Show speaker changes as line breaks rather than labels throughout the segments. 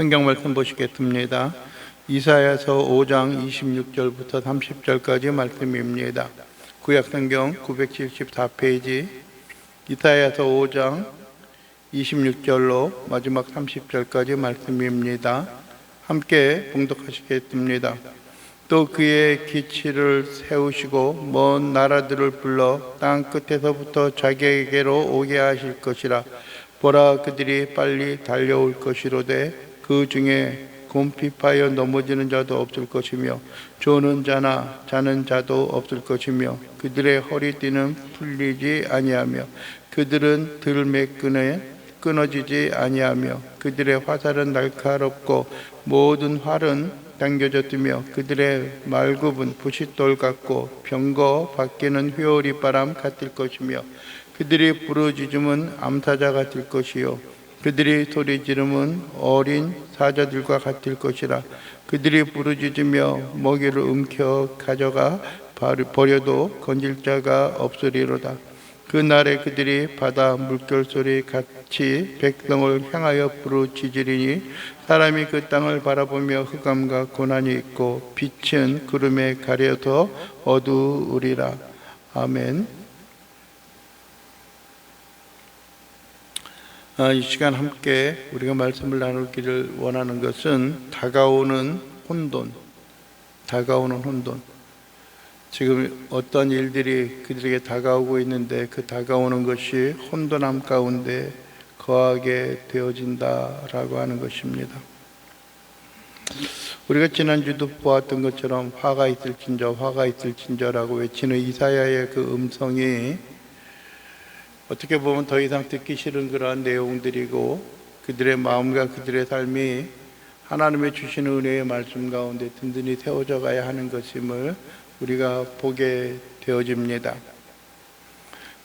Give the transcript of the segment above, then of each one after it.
성경 말씀 보시겠습니다. 이사야서 5장 26절부터 30절까지 말씀입니다. 구약 성경 974페이지 이사야서 5장 26절로 마지막 30절까지 말씀입니다. 함께 봉독하시겠습니다. 또 그의 기치를 세우시고 먼 나라들을 불러 땅 끝에서부터 자기에게로 오게 하실 것이라. 보라, 그들이 빨리 달려올 것이로되 그 중에 곰핍하여 넘어지는 자도 없을 것이며 조는 자나 자는 자도 없을 것이며 그들의 허리띠는 풀리지 아니하며 그들은 들매끈에 끊어지지 아니하며 그들의 화살은 날카롭고 모든 활은 당겨졌으며 그들의 말굽은 부싯돌 같고 병거 밖에는 회오리 바람 같을 것이며 그들이 부르짖음은 암사자 같을 것이요 그들이 소리 지름은 어린 사자들과 같을 것이라. 그들이 부르짖으며 먹이를 움켜 가져가 버려도 건질 자가 없으리로다. 그 날에 그들이 바다 물결 소리 같이 백성을 향하여 부르짖으리니 사람이 그 땅을 바라보며 흑암과 고난이 있고 빛은 구름에 가려서 어두우리라. 아멘. 이 시간 함께 우리가 말씀을 나누기를 원하는 것은 다가오는 혼돈. 지금 어떤 일들이 그들에게 다가오고 있는데 그 다가오는 것이 혼돈함 가운데 거하게 되어진다라고 하는 것입니다. 우리가 지난주도 보았던 것처럼 화가 있을진저라고 외치는 이사야의 그 음성이 어떻게 보면 더 이상 듣기 싫은 그러한 내용들이고 그들의 마음과 그들의 삶이 하나님의 주시는 은혜의 말씀 가운데 든든히 세워져 가야 하는 것임을 우리가 보게 되어집니다.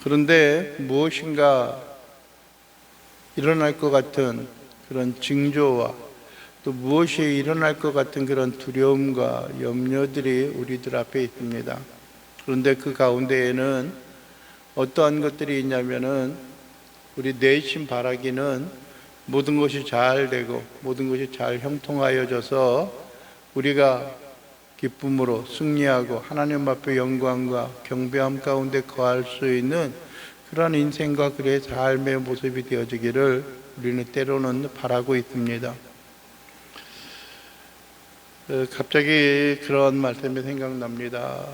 그런데 무엇인가 일어날 것 같은 그런 징조와 또 무엇이 일어날 것 같은 그런 두려움과 염려들이 우리들 앞에 있습니다. 그런데 그 가운데에는 어떠한 것들이 있냐면은 우리 내심 바라기는 모든 것이 잘 되고 모든 것이 잘 형통하여져서 우리가 기쁨으로 승리하고 하나님 앞에 영광과 경배함 가운데 거할 수 있는 그런 인생과 그의 삶의 모습이 되어지기를 우리는 때로는 바라고 있습니다. 갑자기 그런 말씀이 생각납니다.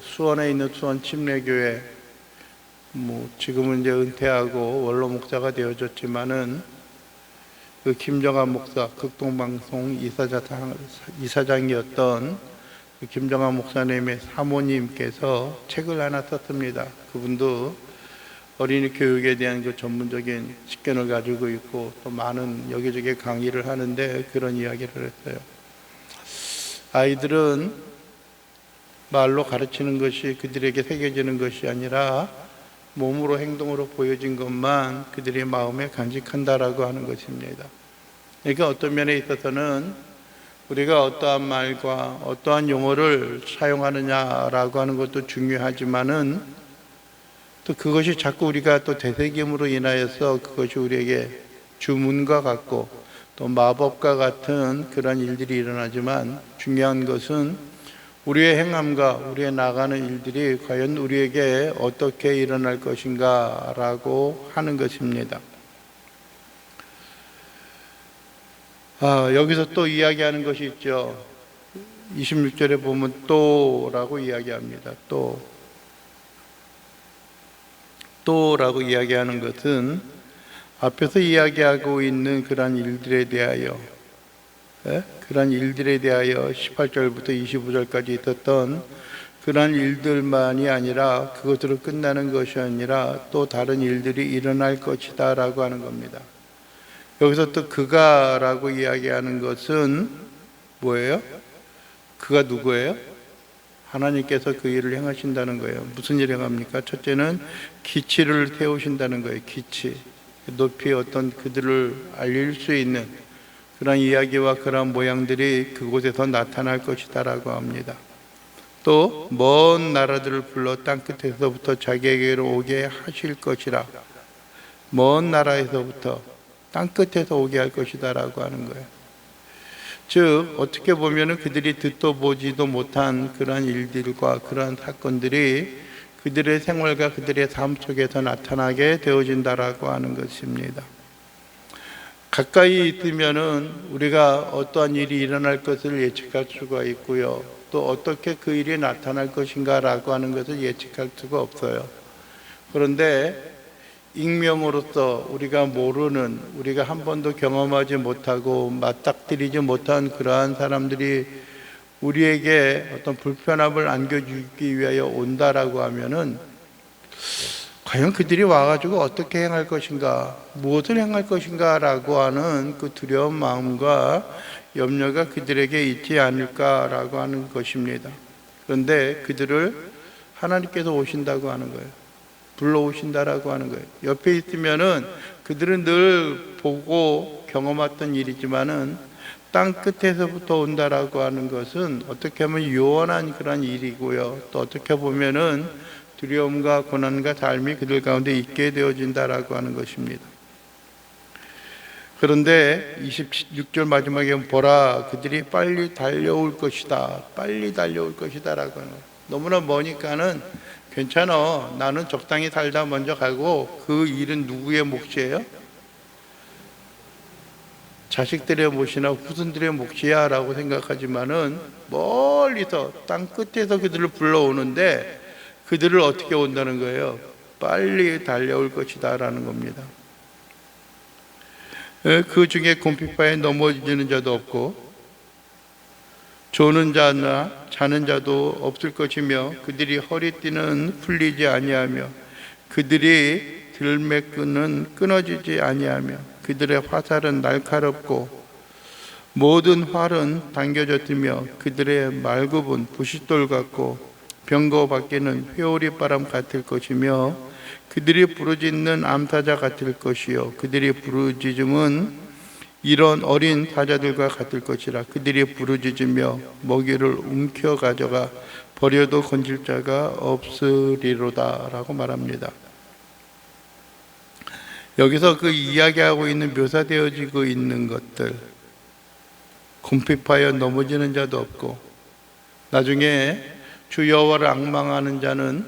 수원에 있는 수원 침례교회, 지금은 이제 은퇴하고 원로 목사가 되어졌지만은 그 김정환 목사, 극동방송 이사장이었던 그 김정환 목사님의 사모님께서 책을 하나 썼습니다. 그분도 어린이 교육에 대한 그 전문적인 식견을 가지고 있고 또 많은 여기저기 강의를 하는데 그런 이야기를 했어요. 아이들은 말로 가르치는 것이 그들에게 새겨지는 것이 아니라 몸으로 행동으로 보여진 것만 그들의 마음에 간직한다라고 하는 것입니다. 그러니까 어떤 면에 있어서는 우리가 어떠한 말과 어떠한 용어를 사용하느냐라고 하는 것도 중요하지만은 또 그것이 자꾸 우리가 또 되새김으로 인하여서 그것이 우리에게 주문과 같고 또 마법과 같은 그런 일들이 일어나지만 중요한 것은 우리의 행함과 우리의 나가는 일들이 과연 우리에게 어떻게 일어날 것인가 라고 하는 것입니다. 여기서 또 이야기하는 것이 있죠. 26절에 보면 또라고 이야기합니다. 또라고 이야기하는 것은 앞에서 이야기하고 있는 그런 일들에 대하여 18절부터 25절까지 있었던 그런 일들만이 아니라 그것으로 끝나는 것이 아니라 또 다른 일들이 일어날 것이다 라고 하는 겁니다. 여기서 또 그가라고 이야기하는 것은 뭐예요? 그가 누구예요? 하나님께서 그 일을 행하신다는 거예요. 무슨 일을 행합니까? 첫째는 기치를 세우신다는 거예요. 기치, 높이 어떤 그들을 알릴 수 있는 그런 이야기와 그런 모양들이 그곳에서 나타날 것이다 라고 합니다. 또 먼 나라들을 불러 땅끝에서부터 자기에게로 오게 하실 것이라. 먼 나라에서부터 땅끝에서 오게 할 것이다라고 하는 거예요. 즉 어떻게 보면은 그들이 듣도 보지도 못한 그러한 일들과 그러한 사건들이 그들의 생활과 그들의 삶 속에서 나타나게 되어진다라고 하는 것입니다. 가까이 있으면은 우리가 어떠한 일이 일어날 것을 예측할 수가 있고요. 또 어떻게 그 일이 나타날 것인가라고 하는 것을 예측할 수가 없어요. 그런데 익명으로서 우리가 모르는, 우리가 한 번도 경험하지 못하고 맞닥뜨리지 못한 그러한 사람들이 우리에게 어떤 불편함을 안겨주기 위하여 온다라고 하면은 과연 그들이 와가지고 어떻게 행할 것인가, 무엇을 행할 것인가 라고 하는 그 두려운 마음과 염려가 그들에게 있지 않을까라고 하는 것입니다. 그런데 그들을 하나님께서 오신다고 하는 거예요. 불러오신다라고 하는 거예요. 옆에 있으면은 그들은 늘 보고 경험했던 일이지만은 땅 끝에서부터 온다라고 하는 것은 어떻게 하면 요원한 그런 일이고요. 또 어떻게 보면은 두려움과 고난과 삶이 그들 가운데 있게 되어진다라고 하는 것입니다. 그런데 26절 마지막에 보라, 그들이 빨리 달려올 것이다. 빨리 달려올 것이다 라고 하는 거예요. 너무나 머니까는 괜찮아, 나는 적당히 살다 먼저 가고 그 일은 누구의 몫이에요? 자식들의 몫이나 후손들의 몫이야 라고 생각하지만은 멀리서 땅 끝에서 그들을 불러오는데 그들을 어떻게 온다는 거예요? 빨리 달려올 것이다 라는 겁니다. 그 중에 곰팡이바에 넘어지는 자도 없고 조는 자나 자는 자도 없을 것이며 그들이 허리띠는 풀리지 아니하며 그들이 들매끈은 끊어지지 아니하며 그들의 화살은 날카롭고 모든 활은 당겨졌으며 그들의 말굽은 부싯돌 같고 병거 밖에는 회오리 바람 같을 것이며 그들이 부르짖는 암사자 같을 것이요 그들이 부르짖음은 이런 어린 사자들과 같을 것이라. 그들이 부르짖으며 먹이를 움켜 가져가 버려도 건질 자가 없으리로다 라고 말합니다. 여기서 그 이야기하고 있는 묘사되어지고 있는 것들, 곰팡이바에 넘어지는 자도 없고 나중에 주 여호와를 앙망하는 자는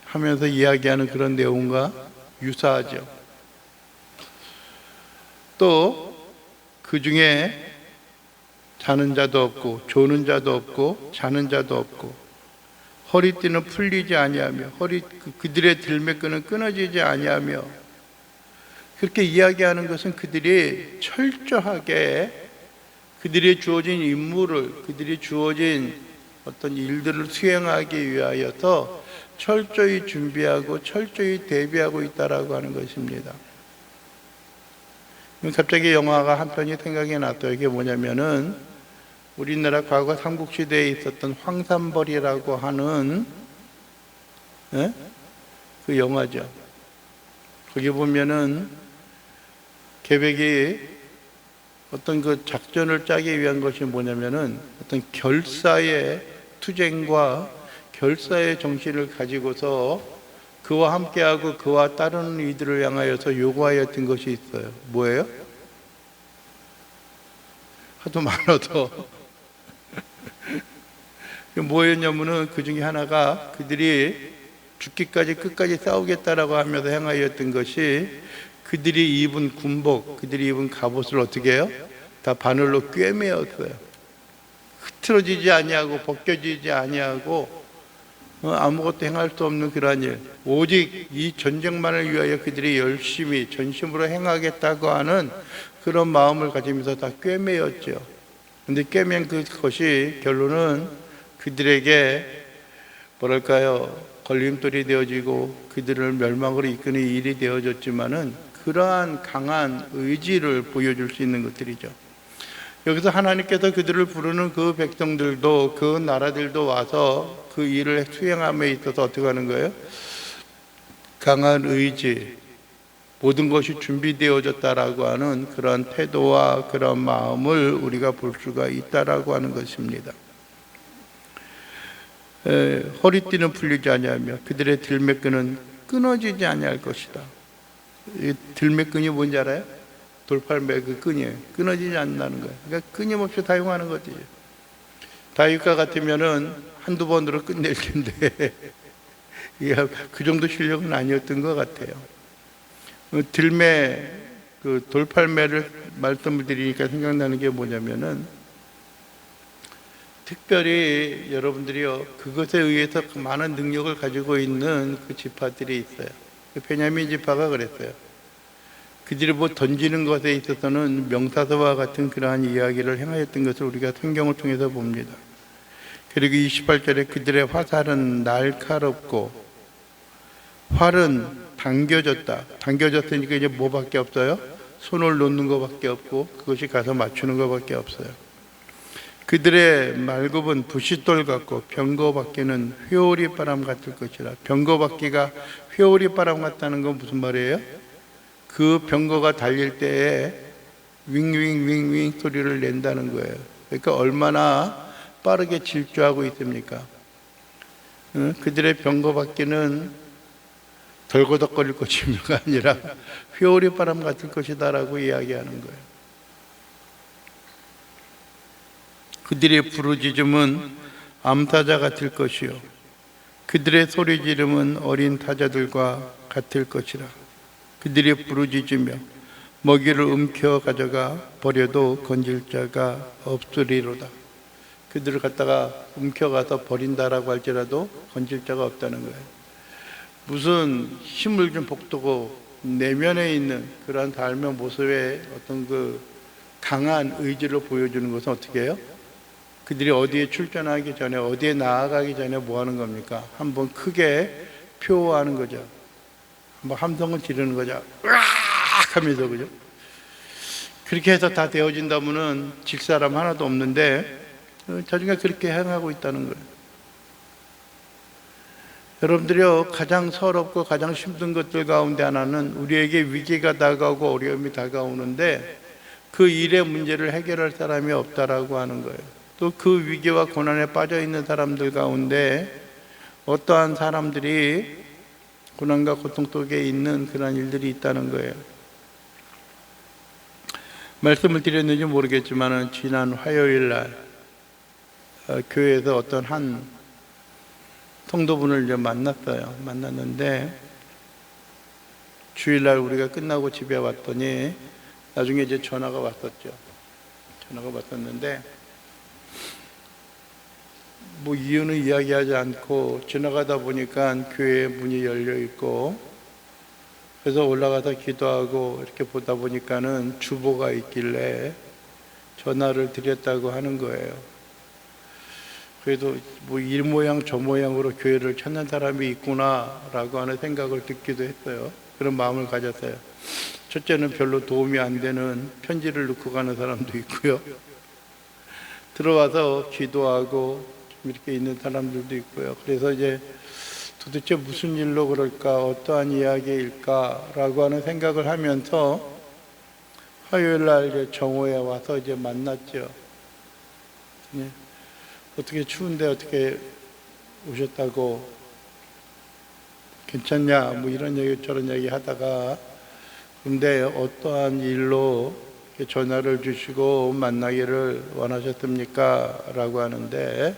하면서 이야기하는 그런 내용과 유사하죠. 또 그 중에 자는 자도 없고 조는 자도 없고 자는 자도 없고 허리띠는 풀리지 아니하며 그들의 들매끈은 끊어지지 아니하며 그렇게 이야기하는 것은 그들이 철저하게 그들이 주어진 임무를, 그들이 주어진 어떤 일들을 수행하기 위하여서 철저히 준비하고 철저히 대비하고 있다라고 하는 것입니다. 갑자기 영화가 한 편이 생각이 났어요. 이게 뭐냐면은 우리나라 과거 삼국시대에 있었던 황산벌이라고 하는 그 영화죠. 거기 보면은 계백이 어떤 그 작전을 짜기 위한 것이 뭐냐면은 어떤 결사의 투쟁과 결사의 정신을 가지고서 그와 함께하고 그와 따르는 이들을 향하여서 요구하였던 것이 있어요. 뭐예요? 하도 많아도 뭐였냐면은 그 중에 하나가 그들이 죽기까지 끝까지 싸우겠다라고 하면서 행하였던 것이 그들이 입은 군복, 그들이 입은 갑옷을 어떻게 해요? 다 바늘로 꿰매었어요. 흐트러지지 아니하고 벗겨지지 아니하고 아무것도 행할 수 없는 그러한 일, 오직 이 전쟁만을 위하여 그들이 열심히 전심으로 행하겠다고 하는 그런 마음을 가지면서 다 꿰매었죠. 그런데 꿰맨 그것이 결론은 그들에게 뭐랄까요, 걸림돌이 되어지고 그들을 멸망으로 이끄는 일이 되어졌지만은 그러한 강한 의지를 보여줄 수 있는 것들이죠. 여기서 하나님께서 그들을 부르는 그 백성들도 그 나라들도 와서 그 일을 수행함에 있어서 어떻게 하는 거예요? 강한 의지, 모든 것이 준비되어졌다라고 하는 그런 태도와 그런 마음을 우리가 볼 수가 있다라고 하는 것입니다. 허리띠는 풀리지 아니하며 그들의 들매끈은 끊어지지 아니할 것이다. 이 들매끈이 뭔지 알아요? 돌팔매 그 끈이에요. 끊어지지 않는다는 거예요. 그러니까 끊임없이 사용하는 거지. 다윗과 같으면은 한두 번으로 끝낼 텐데 그 정도 실력은 아니었던 것 같아요. 들매, 그 돌팔매를 말씀을 드리니까 생각나는 게 뭐냐면은, 특별히 여러분들이요, 그것에 의해서 많은 능력을 가지고 있는 그 지파들이 있어요. 베냐민 지파가 그랬어요. 그들이 뭐 던지는 것에 있어서는 명사서와 같은 그러한 이야기를 행하였던 것을 우리가 성경을 통해서 봅니다. 그리고 28절에 그들의 화살은 날카롭고 활은 당겨졌다. 당겨졌으니까 이제 뭐밖에 없어요? 손을 놓는 것밖에 없고 그것이 가서 맞추는 것밖에 없어요. 그들의 말굽은 부싯돌 같고 병거바퀴는 회오리 바람 같을 것이라. 병거바퀴가 회오리 바람 같다는 건 무슨 말이에요? 그 병거가 달릴 때에 윙윙윙윙 소리를 낸다는 거예요. 그러니까 얼마나 빠르게 질주하고 있습니까? 그들의 병거바퀴는 덜거덕거릴 것이가 아니라 회오리 바람 같을 것이다 라고 이야기하는 거예요. 그들의 부르짖음은 암타자 같을 것이요 그들의 소리 지름은 어린 타자들과 같을 것이라. 그들이 부르짖으며 먹이를 움켜 가져가 버려도 건질 자가 없으리로다. 그들을 갖다가 움켜가서 버린다라고 할지라도 건질 자가 없다는 거예요. 무슨 힘을 좀 북두고 내면에 있는 그러한 삶의 모습의 어떤 그 강한 의지를 보여주는 것은 어떻게 해요? 그들이 어디에 출전하기 전에, 어디에 나아가기 전에 뭐 하는 겁니까? 한번 크게 표하는 거죠. 한번 함성을 지르는 거죠. 으악 하면서, 그죠? 그렇게 해서 다 되어진다면은 질 사람 하나도 없는데 자기가 그렇게 행하고 있다는 거예요. 여러분들이요, 가장 서럽고 가장 힘든 것들 가운데 하나는 우리에게 위기가 다가오고 어려움이 다가오는데 그 일의 문제를 해결할 사람이 없다라고 하는 거예요. 또 그 위기와 고난에 빠져 있는 사람들 가운데 어떠한 사람들이 고난과 고통 속에 있는 그런 일들이 있다는 거예요. 말씀을 드렸는지 모르겠지만 지난 화요일 날 교회에서 어떤 한 성도분을 이제 만났는데 주일날 우리가 끝나고 집에 왔더니 나중에 이제 전화가 왔었죠. 전화가 왔었는데 뭐 이유는 이야기하지 않고 지나가다 보니까 교회 문이 열려 있고 그래서 올라가서 기도하고 이렇게 보다 보니까는 주보가 있길래 전화를 드렸다고 하는 거예요. 그래도 뭐 이 모양 저 모양으로 교회를 찾는 사람이 있구나라고 하는 생각을 듣기도 했어요. 그런 마음을 가졌어요. 첫째는 별로 도움이 안 되는 편지를 넣고 가는 사람도 있고요. 들어와서 기도하고 이렇게 있는 사람들도 있고요. 그래서 이제 도대체 무슨 일로 그럴까, 어떠한 이야기일까라고 하는 생각을 하면서 화요일 날 이제 정오에 와서 이제 만났죠. 네. 어떻게 추운데 어떻게 오셨다고, 괜찮냐, 뭐 이런 얘기 저런 얘기 하다가, 근데 어떠한 일로 전화를 주시고 만나기를 원하셨습니까? 라고 하는데,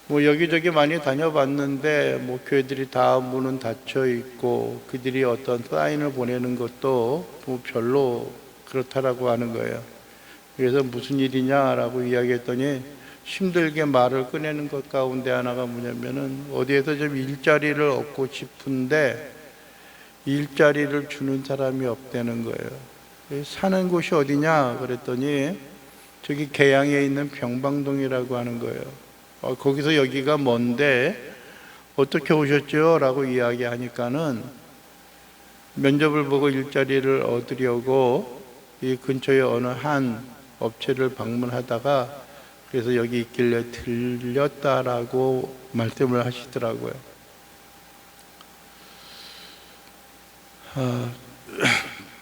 뭐 여기저기 많이 다녀봤는데 뭐 교회들이 다 문은 닫혀 있고 그들이 어떤 사인을 보내는 것도 뭐 별로 그렇다라고 하는 거예요. 그래서 무슨 일이냐라고 이야기했더니 힘들게 말을 꺼내는 것 가운데 하나가 뭐냐면은 어디에서 좀 일자리를 얻고 싶은데 일자리를 주는 사람이 없다는 거예요. 사는 곳이 어디냐 그랬더니 저기 계양에 있는 병방동이라고 하는 거예요. 거기서 여기가 먼데 어떻게 오셨죠? 라고 이야기하니까는 면접을 보고 일자리를 얻으려고 이 근처에 어느 한 업체를 방문하다가 그래서 여기 있길래 들렸다라고 말씀을 하시더라고요.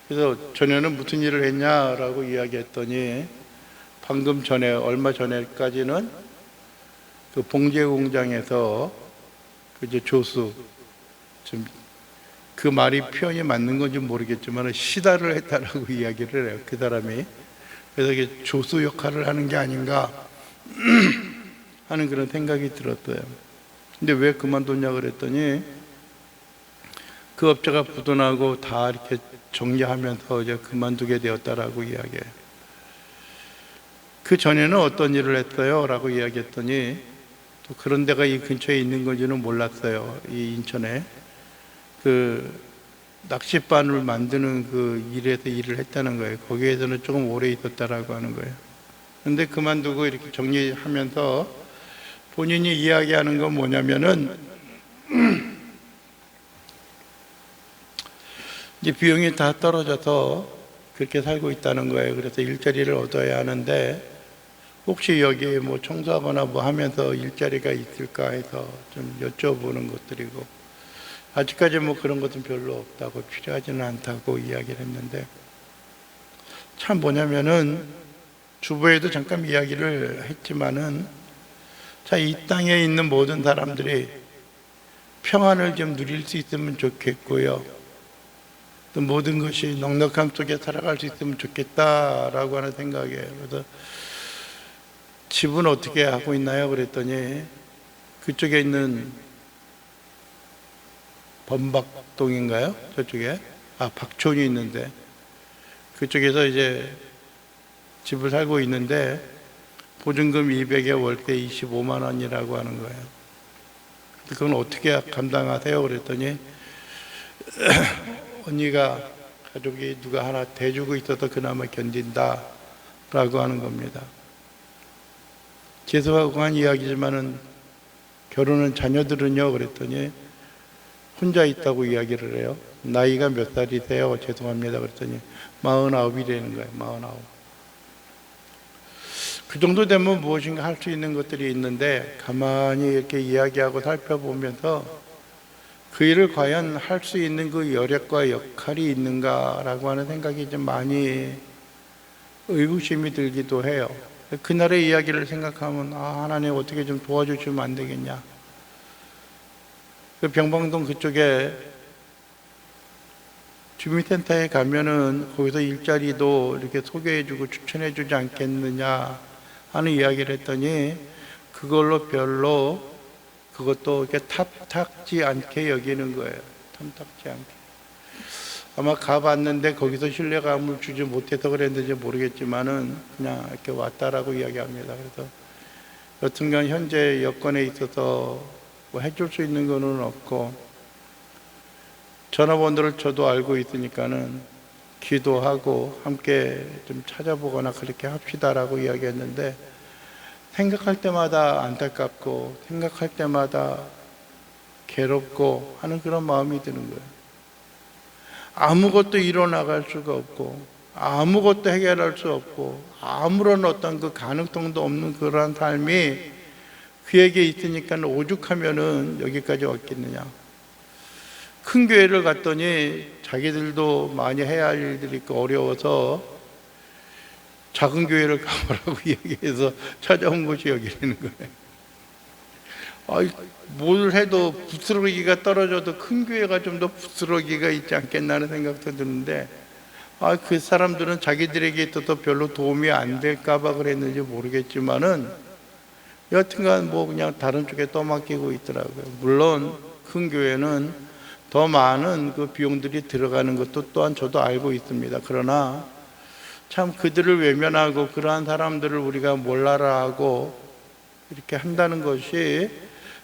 그래서 전에는 무슨 일을 했냐라고 이야기했더니 방금 전에, 얼마 전에까지는 그 봉제 공장에서 그 이제 조수, 좀 그 말이 표현이 맞는 건지 모르겠지만 시달을 했다라고 이야기를 해요. 그 사람이. 그래서 이게 조수 역할을 하는 게 아닌가 하는 그런 생각이 들었어요. 근데 왜 그만뒀냐 그랬더니 그 업자가 부도나고 다 이렇게 정리하면서 이제 그만두게 되었다라고 이야기해요. 그 전에는 어떤 일을 했어요? 라고 이야기했더니 또 그런 데가 이 근처에 있는 건지는 몰랐어요. 이 인천에 그 낚싯바늘 만드는 그 일에서 일을 했다는 거예요. 거기에서는 조금 오래 있었다라고 하는 거예요. 근데 그만두고 이렇게 정리하면서 본인이 이야기하는 건 뭐냐면은 이제 비용이 다 떨어져서 그렇게 살고 있다는 거예요. 그래서 일자리를 얻어야 하는데 혹시 여기에 뭐 청소하거나 뭐 하면서 일자리가 있을까 해서 좀 여쭤보는 것들이고, 아직까지 뭐 그런 것은 별로 없다고, 필요하지는 않다고 이야기를 했는데, 참 뭐냐면은 주부에도 잠깐 이야기를 했지만은, 자, 이 땅에 있는 모든 사람들이 평안을 좀 누릴 수 있으면 좋겠고요, 또 모든 것이 넉넉함 속에 살아갈 수 있으면 좋겠다라고 하는 생각이에요. 그래서 집은 어떻게 하고 있나요? 그랬더니 그쪽에 있는 범박동인가요? 저쪽에 박촌이 있는데 그쪽에서 이제 집을 살고 있는데 보증금 200에 월세 25만 원이라고 하는 거예요. 그건 어떻게 감당하세요? 그랬더니 언니가 가족이 누가 하나 대주고 있어서 그나마 견딘다 라고 하는 겁니다. 죄송한 이야기지만은 결혼은 자녀들은요? 그랬더니 혼자 있다고 이야기를 해요. 나이가 몇 살이세요? 죄송합니다. 그랬더니 49이라는 거예요. 49. 그 정도 되면 무엇인가 할 수 있는 것들이 있는데 가만히 이렇게 이야기하고 살펴보면서 그 일을 과연 할 수 있는 그 여력과 역할이 있는가라고 하는 생각이 좀 많이 의구심이 들기도 해요. 그날의 이야기를 생각하면 하나님 어떻게 좀 도와주시면 안 되겠냐. 그 병방동 그쪽에 주민센터에 가면은 거기서 일자리도 이렇게 소개해주고 추천해주지 않겠느냐 하는 이야기를 했더니 그걸로 별로 그것도 이렇게 탐탁지 않게 여기는 거예요. 탐탁지 않게. 아마 가봤는데 거기서 신뢰감을 주지 못해서 그랬는지 모르겠지만은 그냥 이렇게 왔다라고 이야기합니다. 그래서 여튼간 현재 여건에 있어서 뭐 해줄 수 있는 거는 없고 전화번호를 저도 알고 있으니까는 기도하고 함께 좀 찾아보거나 그렇게 합시다라고 이야기했는데 생각할 때마다 안타깝고 생각할 때마다 괴롭고 하는 그런 마음이 드는 거예요. 아무것도 이뤄나갈 수가 없고 아무것도 해결할 수 없고 아무런 어떤 그 가능성도 없는 그러한 삶이 그에게 있으니까 오죽하면은 여기까지 왔겠느냐. 큰 교회를 갔더니 자기들도 많이 해야 할 일들이 있고 어려워서 작은 교회를 가보라고 이야기해서 찾아온 곳이 여기라는 거예요. 뭘 해도 부스러기가 떨어져도 큰 교회가 좀 더 부스러기가 있지 않겠나는 생각도 드는데 그 사람들은 자기들에게 있어서 별로 도움이 안 될까 봐 그랬는지 모르겠지만은 여튼간 뭐 그냥 다른 쪽에 떠맡기고 있더라고요. 물론 큰 교회는 더 많은 그 비용들이 들어가는 것도 또한 저도 알고 있습니다. 그러나 참 그들을 외면하고 그러한 사람들을 우리가 몰라라 하고 이렇게 한다는 것이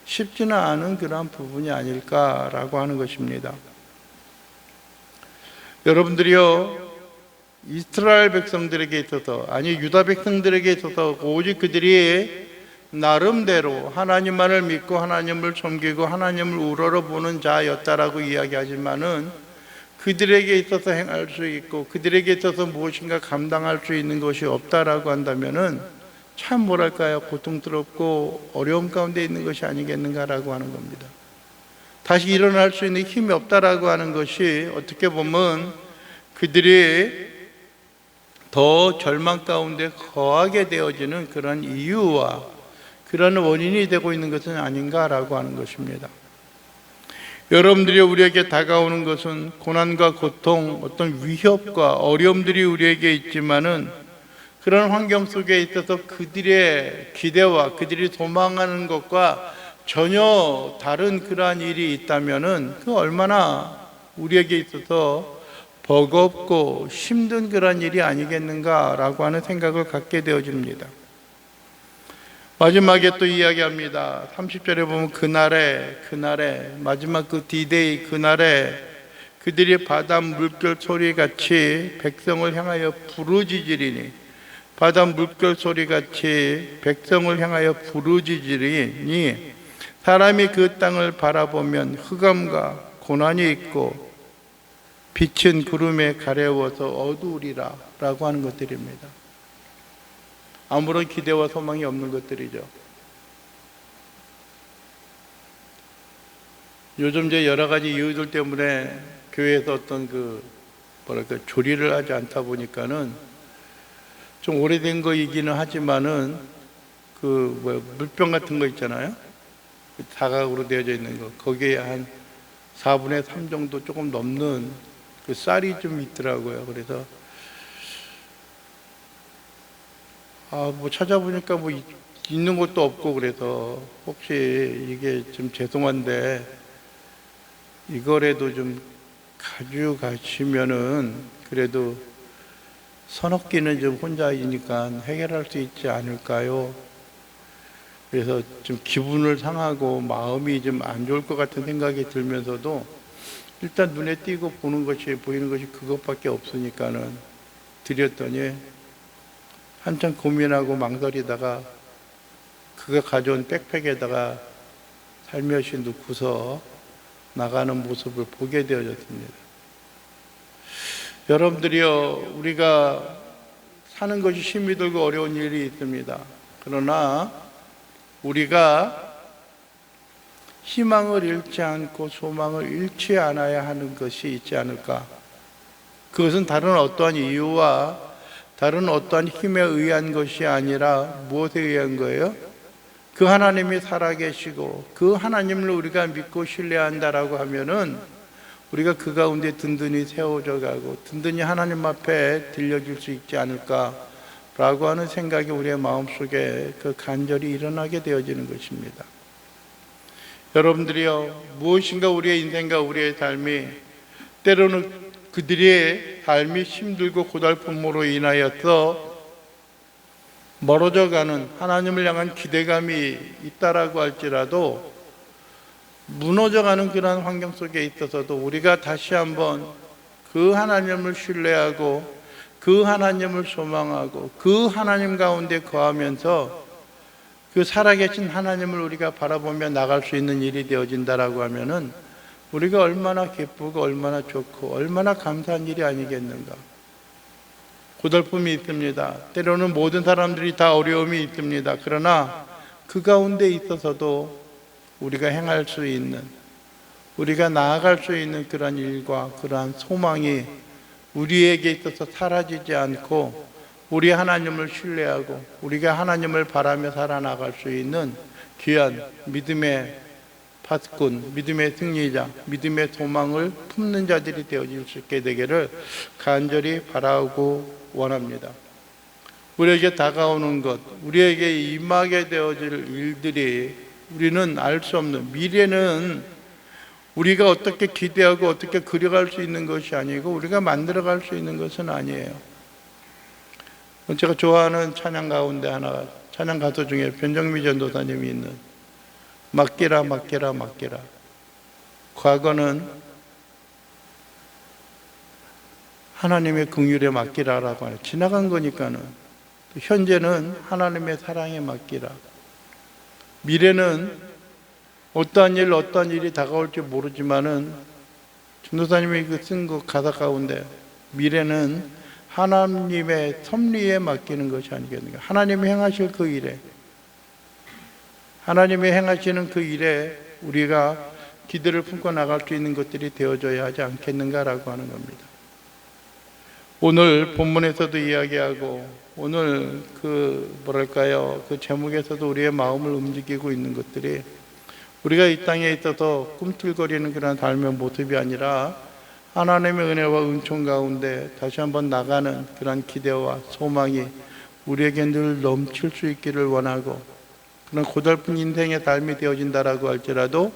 쉽지는 않은 그러한 부분이 아닐까라고 하는 것입니다. 여러분들이요, 이스라엘 백성들에게 있어서, 아니 유다 백성들에게 있어서 오직 그들이 나름대로 하나님만을 믿고 하나님을 섬기고 하나님을 우러러보는 자였다라고 이야기하지만은 그들에게 있어서 행할 수 있고 그들에게 있어서 무엇인가 감당할 수 있는 것이 없다라고 한다면은 참 뭐랄까요, 고통스럽고 어려움 가운데 있는 것이 아니겠는가라고 하는 겁니다. 다시 일어날 수 있는 힘이 없다라고 하는 것이 어떻게 보면 그들이 더 절망 가운데 거하게 되어지는 그런 이유와 그런 원인이 되고 있는 것은 아닌가라고 하는 것입니다. 여러분들이 우리에게 다가오는 것은 고난과 고통, 어떤 위협과 어려움들이 우리에게 있지만은 그런 환경 속에 있어서 그들의 기대와 그들이 소망하는 것과 전혀 다른 그러한 일이 있다면은 그 얼마나 우리에게 있어서 버겁고 힘든 그런 일이 아니겠는가라고 하는 생각을 갖게 되어집니다. 마지막에 또 이야기합니다. 30절에 보면 그날에 마지막 그 디데이 그날에 그들이 바다 물결 소리같이 백성을 향하여 부르짖으리니, 바다 물결 소리같이 백성을 향하여 부르짖으리니 사람이 그 땅을 바라보면 흑암과 고난이 있고 빛은 구름에 가려워서 어두우리라 라고 하는 것들입니다. 아무런 기대와 소망이 없는 것들이죠. 요즘 이제 여러 가지 이유들 때문에 교회에서 어떤 조리를 하지 않다 보니까는 좀 오래된 거이기는 하지만은 물병 같은 거 있잖아요. 사각으로 되어져 있는 거. 거기에 한 4분의 3 정도 조금 넘는 그 쌀이 좀 있더라고요. 그래서 찾아보니까 있는 것도 없고, 그래서 혹시 이게 좀 죄송한데 이거라도 좀 가져가시면은 그래도 서너 끼는 좀 혼자이니까 해결할 수 있지 않을까요? 그래서 좀 기분을 상하고 마음이 좀 안 좋을 것 같은 생각이 들면서도 일단 눈에 띄고 보이는 것이 그것밖에 없으니까는 드렸더니 한참 고민하고 망설이다가 그가 가져온 백팩에다가 살며시 넣고서 나가는 모습을 보게 되어졌습니다. 여러분들이요, 우리가 사는 것이 힘이 들고 어려운 일이 있습니다. 그러나 우리가 희망을 잃지 않고 소망을 잃지 않아야 하는 것이 있지 않을까? 그것은 다른 어떠한 이유와 다른 어떠한 힘에 의한 것이 아니라 무엇에 의한 거예요? 그 하나님이 살아계시고 그 하나님을 우리가 믿고 신뢰한다라고 하면은 우리가 그 가운데 든든히 세워져 가고 든든히 하나님 앞에 들려줄 수 있지 않을까라고 하는 생각이 우리의 마음속에 간절히 일어나게 되어지는 것입니다. 여러분들이요, 무엇인가 우리의 인생과 우리의 삶이 때로는 그들의 삶이 힘들고 고달픔으로 인하여서 멀어져가는 하나님을 향한 기대감이 있다라고 할지라도 무너져가는 그런 환경 속에 있어서도 우리가 다시 한번 그 하나님을 신뢰하고 그 하나님을 소망하고 그 하나님 가운데 거하면서 그 살아계신 하나님을 우리가 바라보며 나갈 수 있는 일이 되어진다라고 하면은 우리가 얼마나 기쁘고 얼마나 좋고 얼마나 감사한 일이 아니겠는가. 고달픔이 있습니다. 때로는 모든 사람들이 다 어려움이 있습니다. 그러나 그 가운데 있어서도 우리가 행할 수 있는, 우리가 나아갈 수 있는 그런 일과 그러한 소망이 우리에게 있어서 사라지지 않고 우리 하나님을 신뢰하고 우리가 하나님을 바라며 살아나갈 수 있는 귀한 믿음의 파수꾼, 믿음의 승리자, 믿음의 소망을 품는 자들이 되어질 수 있게 되기를 간절히 바라고 원합니다. 우리에게 다가오는 것, 우리에게 임하게 되어질 일들이 우리는 알 수 없는, 미래는 우리가 어떻게 기대하고 어떻게 그려갈 수 있는 것이 아니고 우리가 만들어갈 수 있는 것은 아니에요. 제가 좋아하는 찬양 가운데 하나가 찬양 가수 중에 변정미 전도사님이 있는 맡기라 맡기라 맡기라. 과거는 하나님의 긍휼에 맡기라라고 하는, 지나간 거니까는. 현재는 하나님의 사랑에 맡기라. 미래는 어떠한 일이 다가올지 모르지만은 전도사님이 쓴 그 가사 가운데 미래는 하나님의 섭리에 맡기는 것이 아니겠는가. 하나님이 행하실 그 일에, 하나님이 행하시는 그 일에 우리가 기대를 품고 나갈 수 있는 것들이 되어져야 하지 않겠는가라고 하는 겁니다. 오늘 본문에서도 이야기하고 오늘 그 제목에서도 우리의 마음을 움직이고 있는 것들이 우리가 이 땅에 있어서 꿈틀거리는 그런 삶의 모습이 아니라 하나님의 은혜와 은총 가운데 다시 한번 나가는 그런 기대와 소망이 우리에게 늘 넘칠 수 있기를 원하고, 그런 고달픈 인생의 삶이 되어진다라고 할지라도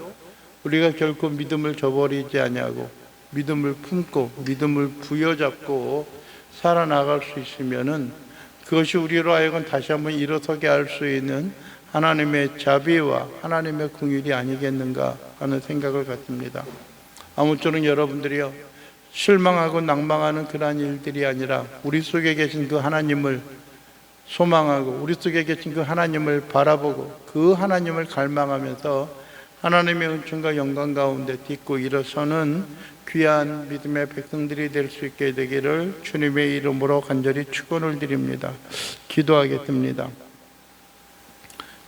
우리가 결코 믿음을 저버리지 아니하고 믿음을 품고 믿음을 부여잡고 살아나갈 수 있으면은 그것이 우리로 하여금 다시 한번 일어서게 할 수 있는 하나님의 자비와 하나님의 긍휼이 아니겠는가 하는 생각을 갖습니다. 아무쪼록 여러분들이요, 실망하고 낭망하는 그러한 일들이 아니라 우리 속에 계신 그 하나님을 소망하고 우리 속에 계신 그 하나님을 바라보고 그 하나님을 갈망하면서 하나님의 은총과 영광 가운데 딛고 일어서는 귀한 믿음의 백성들이 될 수 있게 되기를 주님의 이름으로 간절히 축원을 드립니다. 기도하겠습니다.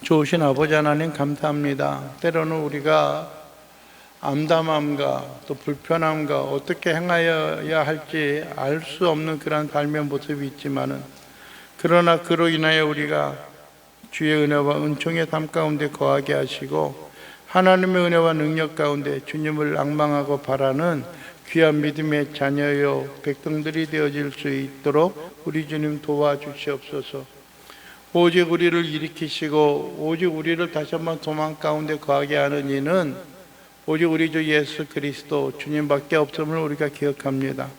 좋으신 아버지 하나님 감사합니다. 때로는 우리가 암담함과 또 불편함과 어떻게 행하여야 할지 알 수 없는 그런 삶의 모습이 있지만은, 그러나 그로 인하여 우리가 주의 은혜와 은총의 삶 가운데 거하게 하시고 하나님의 은혜와 능력 가운데 주님을 앙망하고 바라는 귀한 믿음의 자녀요 백성들이 되어질 수 있도록 우리 주님 도와주시옵소서. 오직 우리를 일으키시고 오직 우리를 다시 한번 소망 가운데 거하게 하는 이는 오직 우리 주 예수 그리스도 주님밖에 없음을 우리가 기억합니다.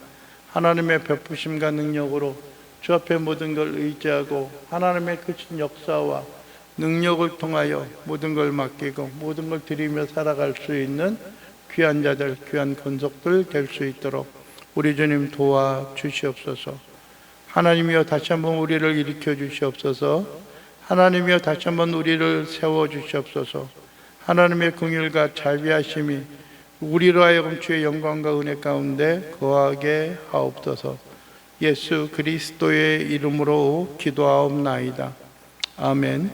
하나님의 베푸심과 능력으로 주 앞에 모든 걸 의지하고 하나님의 크신 역사와 능력을 통하여 모든 걸 맡기고 모든 걸 드리며 살아갈 수 있는 귀한 자들, 귀한 권속들 될 수 있도록 우리 주님 도와주시옵소서. 하나님이여 다시 한번 우리를 일으켜 주시옵소서. 하나님이여 다시 한번 우리를 세워 주시옵소서. 하나님의 긍휼과 자비하심이 우리로 하여금 주의 영광과 은혜 가운데 거하게 하옵소서. 예수 그리스도의 이름으로 기도하옵나이다. 아멘.